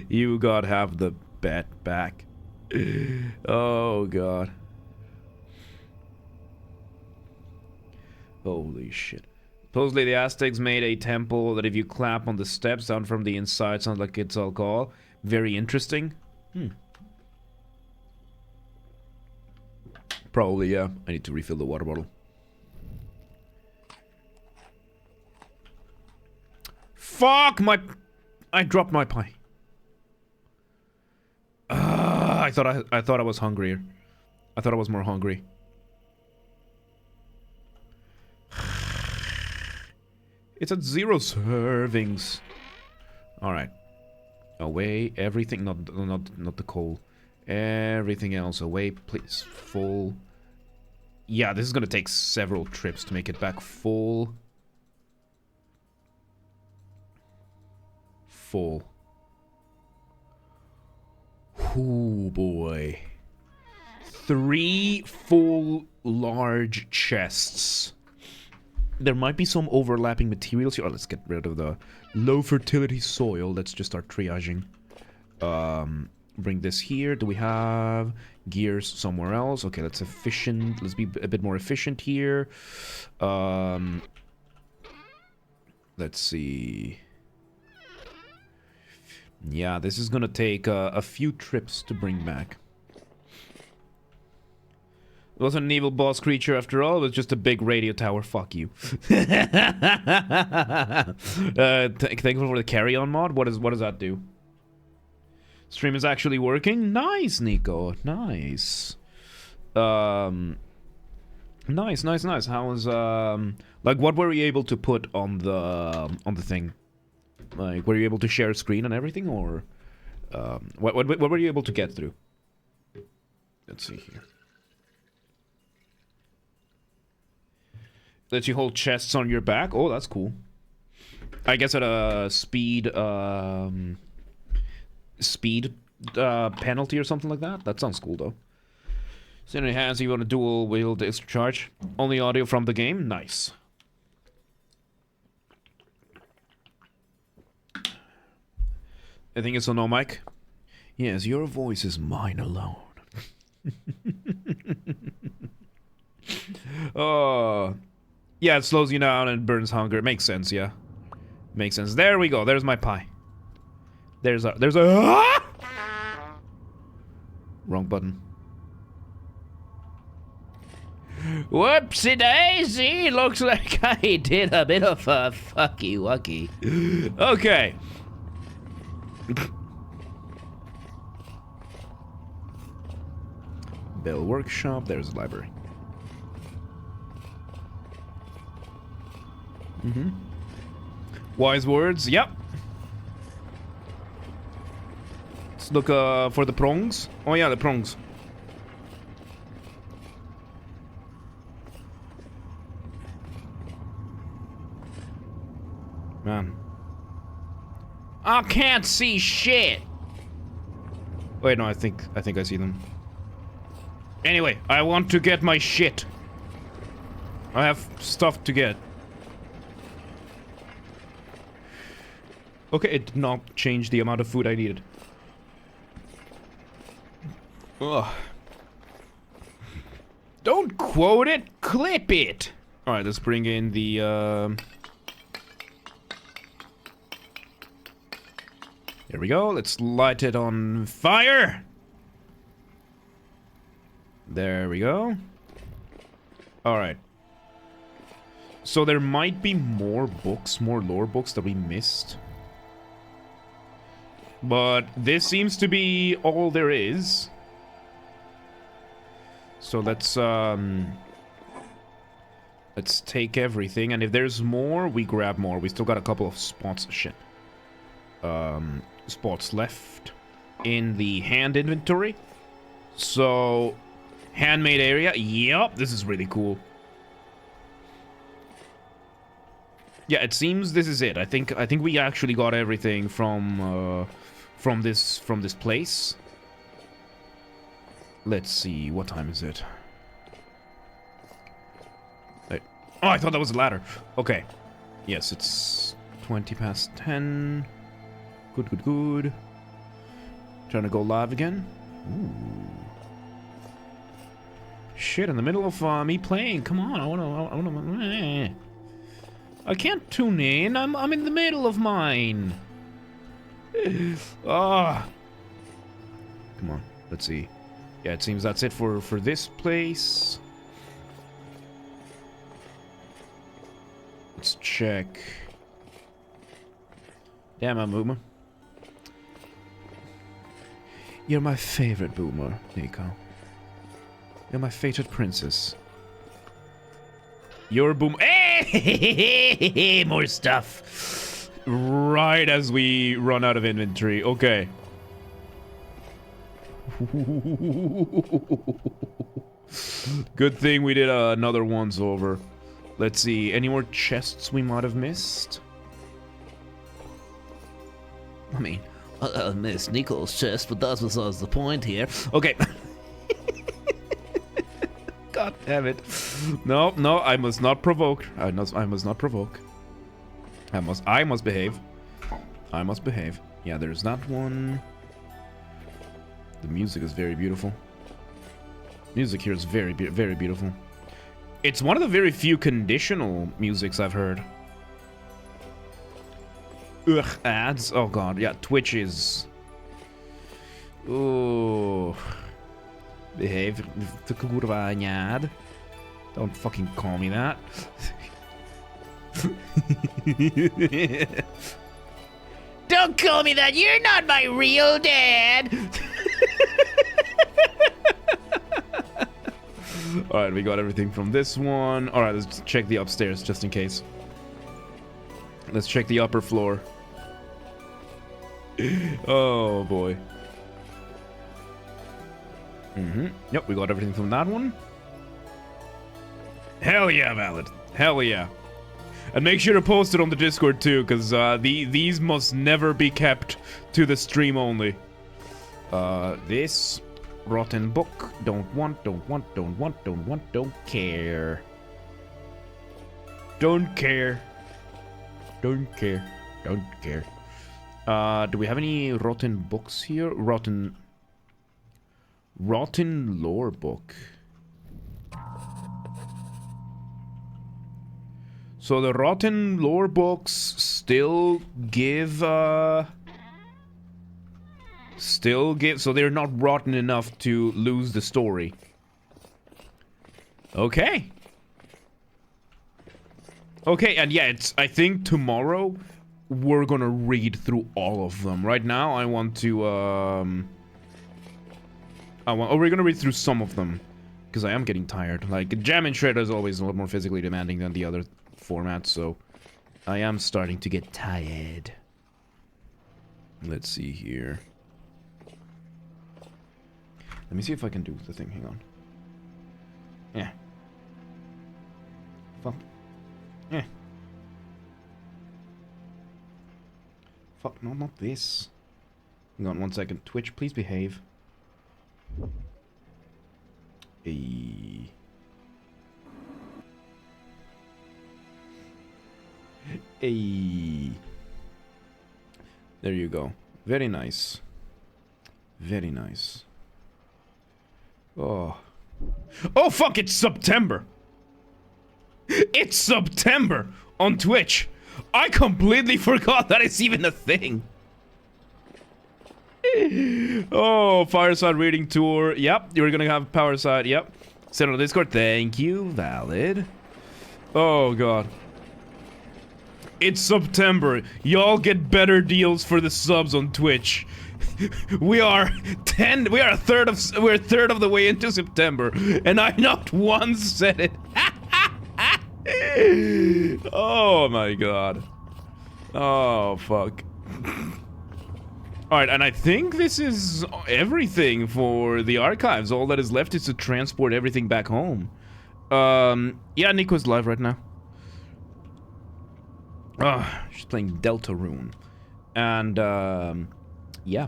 Speaker 1: you got half the bet back. Oh god. Holy shit. Supposedly the Aztecs made a temple that if you clap on the steps down from the inside sounds like it's alcohol. Very interesting. Probably, yeah. I need to refill the water bottle. Fuck my... I dropped my pie. I thought I was hungrier. I thought I was more hungry. It's at 0 servings. All right. Away everything. Not the coal. Everything else away, please. Full. Yeah, this is gonna take several trips to make it back full. Full. Oh boy. 3 full large chests. There might be some overlapping materials here. Oh, let's get rid of the low fertility soil. Let's just start triaging. Bring this here. Do we have gears somewhere else? Okay, let's efficient. Let's be a bit more efficient here. Let's see. Yeah, this is gonna take a few trips to bring back. It wasn't an evil boss creature after all, it was just a big radio tower. Fuck you. Thankful for the carry-on mod. What does that do? Stream is actually working? Nice, Nico. Nice. Nice. How was like what were you able to put on the thing? Like, were you able to share a screen and everything, or what were you able to get through? Let's see here. Let you hold chests on your back. Oh, that's cool. I guess at a speed penalty or something like that. That sounds cool though. Scenery hands you want a dual wheel discharge. Only audio from the game. Nice. I think it's on no mic. Yes, your voice is mine alone. Oh, yeah, it slows you down and burns hunger. It makes sense, yeah. Makes sense. There we go. There's my pie. There's a wrong button. Whoopsie daisy! Looks like I did a bit of a fucky wucky. Okay. Bell workshop, there's a library. Wise words, yep. Let's look for the prongs. Oh yeah, the prongs. Man. I can't see shit. Wait, no, I think I see them. Anyway, I want to get my shit. I have stuff to get. Okay, it did not change the amount of food I needed. Ugh. Don't quote it, clip it! Alright, let's bring in the, There we go, let's light it on fire! There we go. Alright. So there might be more books, more lore books that we missed. But this seems to be all there is. So let's take everything, and if there's more, we grab more. We still got a couple of spots, spots left in the hand inventory. So, handmade area. Yup, this is really cool. Yeah, it seems this is it. I think we actually got everything from this place. Let's see, what time is it? Wait. Oh, I thought that was a ladder. Okay. Yes, it's 20 past 10. Good, good, good. Trying to go live again. Ooh. Shit, in the middle of me playing. Come on, I wanna. I can't tune in. I'm in the middle of mine. Ah. Come on, let's see. Yeah, it seems that's it for this place. Let's check. Damn, I'm Boomer. You're my favorite Boomer, Nico. You're my favorite princess. You're Boom. Hey, more stuff. Right as we run out of inventory. Okay. Good thing we did another once over. Let's see, any more chests we might have missed? I mean, I missed Nico's chest, but that was the point here. Okay. God damn it. No, no, I must not provoke. I must not provoke. I must behave. I must behave. Yeah, there's that one. The music is very beautiful. Music here is very beautiful. It's one of the very few conditional musics I've heard. Ugh, ads. Oh god, yeah, Twitch is... Ooh. Behave. Don't fucking call me that. Don't call me that. You're not my real dad. Alright, we got everything from this one. Alright, let's check the upstairs just in case. Let's check the upper floor. Oh boy. Yep, we got everything from that one. Hell yeah, Valid. Hell yeah. And make sure to post it on the Discord too, because these must never be kept to the stream only. This rotten book. Don't care. Don't care. Don't care. Don't care. Do we have any rotten books here? Rotten lore book. So the rotten lore books still give, so they're not rotten enough to lose the story. Okay. Okay, and yeah, I think tomorrow we're gonna read through all of them. Right now, I want to, we're gonna read through some of them. Because I am getting tired. Like, Jam and Shredder is always a lot more physically demanding than the other formats, so I am starting to get tired. Let's see here. Let me see if I can do the thing. Hang on. Yeah. Fuck. Yeah. Fuck, no, not this. Hang on 1 second. Twitch, please behave. Hey. Hey. There you go. Very nice. Very nice. Oh. Oh, fuck, it's September! It's September on Twitch! I completely forgot that it's even a thing! Oh, Fireside Reading Tour. Yep, you're gonna have Powerside. Yep. Send on Discord. Thank you. Valid. Oh, God. It's September. Y'all get better deals for the subs on Twitch. We're a third of the way into September, and I not once said it. Oh my God. Oh fuck. Alright, and I think this is everything for the archives. All that is left is to transport everything back home. Yeah, Nico's live right now. She's playing Deltarune. And, yeah.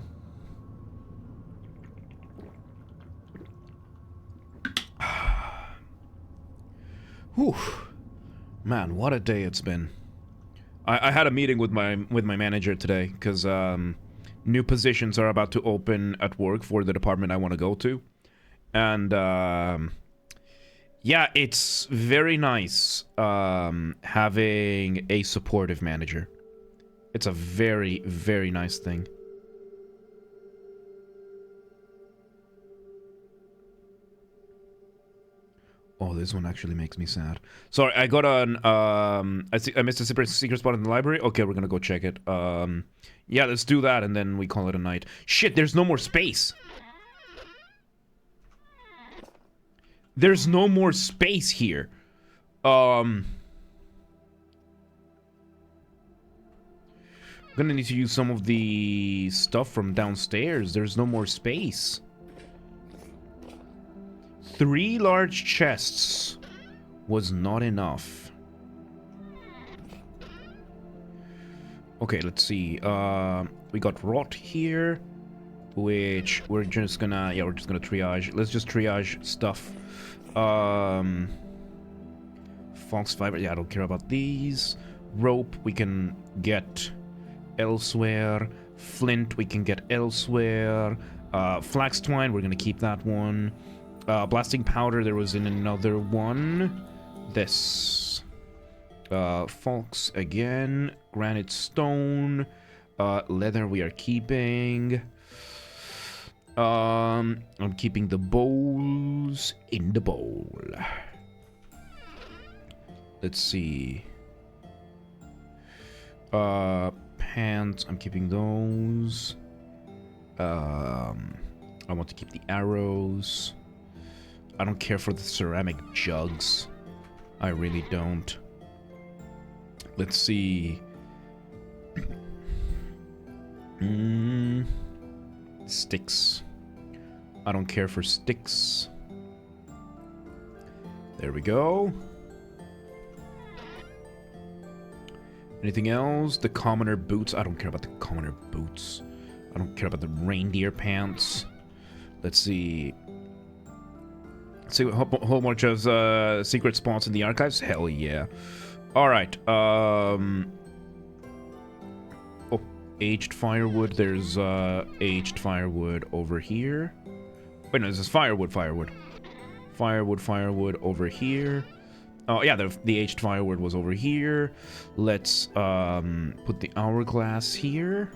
Speaker 1: Whew. Man, what a day it's been. I had a meeting with my manager today, because, new positions are about to open at work for the department I want to go to. And, yeah, it's very nice, having a supportive manager. It's a very, very nice thing. Oh, this one actually makes me sad. Sorry, I got an, I missed a secret spot in the library. Okay, we're gonna go check it. Yeah, let's do that, and then we call it a night. Shit, there's no more space! There's no more space here. I'm gonna need to use some of the stuff from downstairs. There's no more space. 3 large chests was not enough. Okay, let's see. We got rot here, which we're just gonna, yeah, we're just gonna triage. Let's just triage stuff. Fox fiber, yeah, I don't care about these. Rope we can get elsewhere. Flint we can get elsewhere. Flax twine, we're gonna keep that one. Blasting powder, there was in another one. This. Fox again. Granite stone. Leather we are keeping. I'm keeping the bowls in the bowl. Let's see. Pants, I'm keeping those. I want to keep the arrows. I don't care for the ceramic jugs. I really don't. Let's see. Sticks. I don't care for sticks. There we go. Anything else? The commoner boots. I don't care about the commoner boots. I don't care about the reindeer pants. Let's see. Let's see a whole bunch of secret spots in the archives. Hell yeah. Alright. Oh, aged firewood. There's aged firewood over here. Wait, no, this is firewood. Firewood over here. Oh, yeah, the aged firewood was over here. Let's put the hourglass here.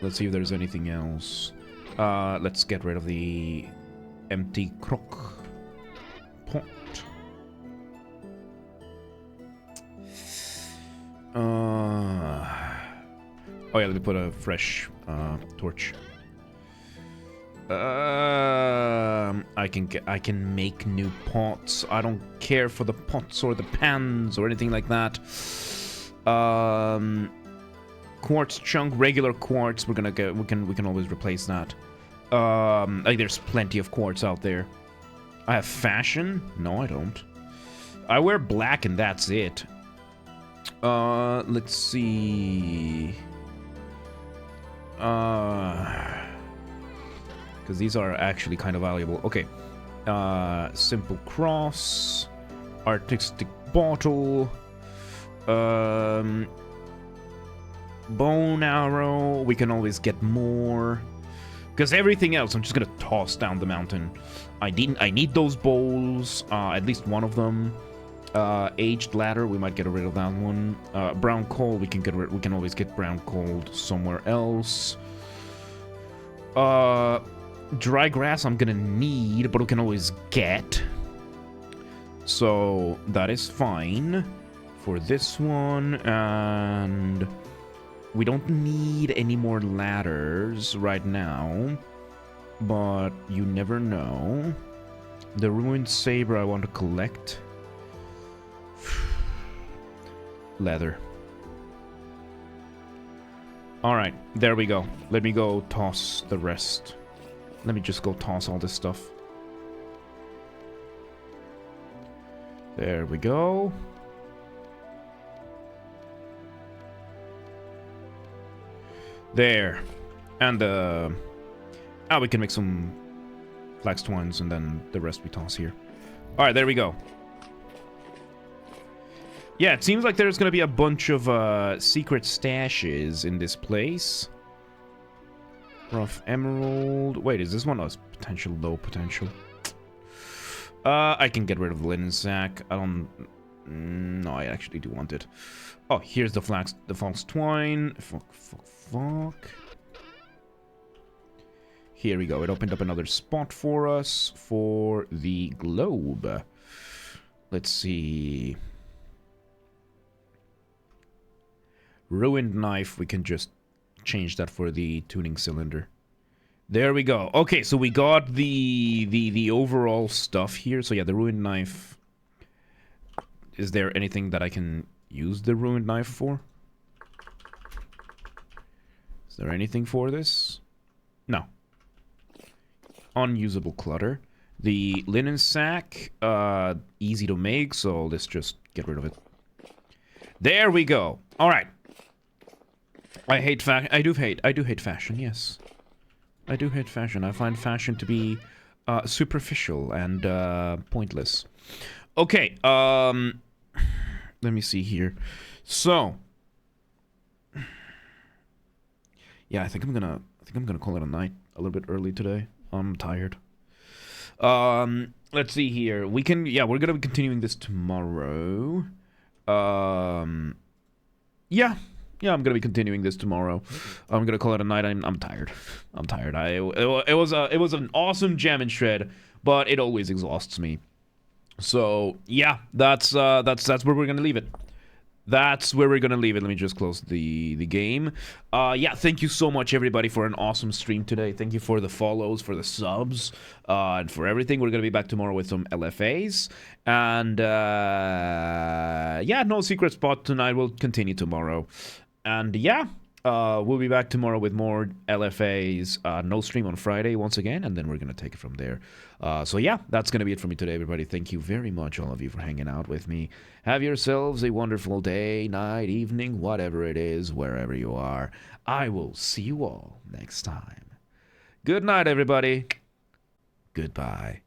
Speaker 1: Let's see if there's anything else. Let's get rid of the empty crock pot. Oh yeah, let me put a fresh torch. I can make new pots. I don't care for the pots or the pans or anything like that. Quartz chunk, regular quartz. We can always replace that. Like there's plenty of quartz out there. I have fashion? No, I don't. I wear black and that's it. Let's see. Because these are actually kind of valuable. Okay. Simple cross. Artistic bottle. Bone arrow. We can always get more. Because everything else, I'm just gonna toss down the mountain. I need those bowls. At least one of them. Aged ladder, we might get rid of that one. Brown coal, we can always get brown coal somewhere else. Dry grass I'm gonna need, but we can always get. So that is fine for this one, and we don't need any more ladders right now, but you never know. The ruined saber I want to collect. Leather. Alright, there we go. Let me go toss the rest. Let me just go toss all this stuff. There we go. There. And we can make some flax twines and then the rest we toss here. Alright, there we go. Yeah, it seems like there's gonna be a bunch of secret stashes in this place. Rough emerald. Wait, is this one a potential low potential? I can get rid of the linen sack. I don't... No, I actually do want it. Oh, here's the false twine. Fuck. Here we go. It opened up another spot for us for the globe. Let's see. Ruined knife, we can just change that for the tuning cylinder. There we go. Okay, so we got the overall stuff here. So yeah, the ruined knife. Is there anything that I can use the ruined knife for? Is there anything for this? No. Unusable clutter. The linen sack, easy to make, so let's just get rid of it. There we go. All right. I hate fashion. I do hate fashion, yes. I do hate fashion. I find fashion to be superficial and pointless. Okay, let me see here. So, yeah, I think I'm gonna call it a night a little bit early today. I'm tired. Let's see here. We're gonna be continuing this tomorrow. Yeah, I'm gonna be continuing this tomorrow. I'm gonna call it a night. I'm tired. I'm tired. It was an awesome jam and shred, but it always exhausts me. So yeah, that's where we're gonna leave it. That's where we're gonna leave it. Let me just close the game. Yeah, thank you so much everybody for an awesome stream today. Thank you for the follows, for the subs, and for everything. We're gonna be back tomorrow with some LFAs. And yeah, no secret spot tonight. We'll continue tomorrow. And yeah, we'll be back tomorrow with more LFAs. No stream on Friday once again, and then we're gonna take it from there. So yeah, that's gonna be it for me today, everybody. Thank you very much, all of you, for hanging out with me. Have yourselves a wonderful day, night, evening, whatever it is, wherever you are. I will see you all next time. Good night, everybody. Goodbye.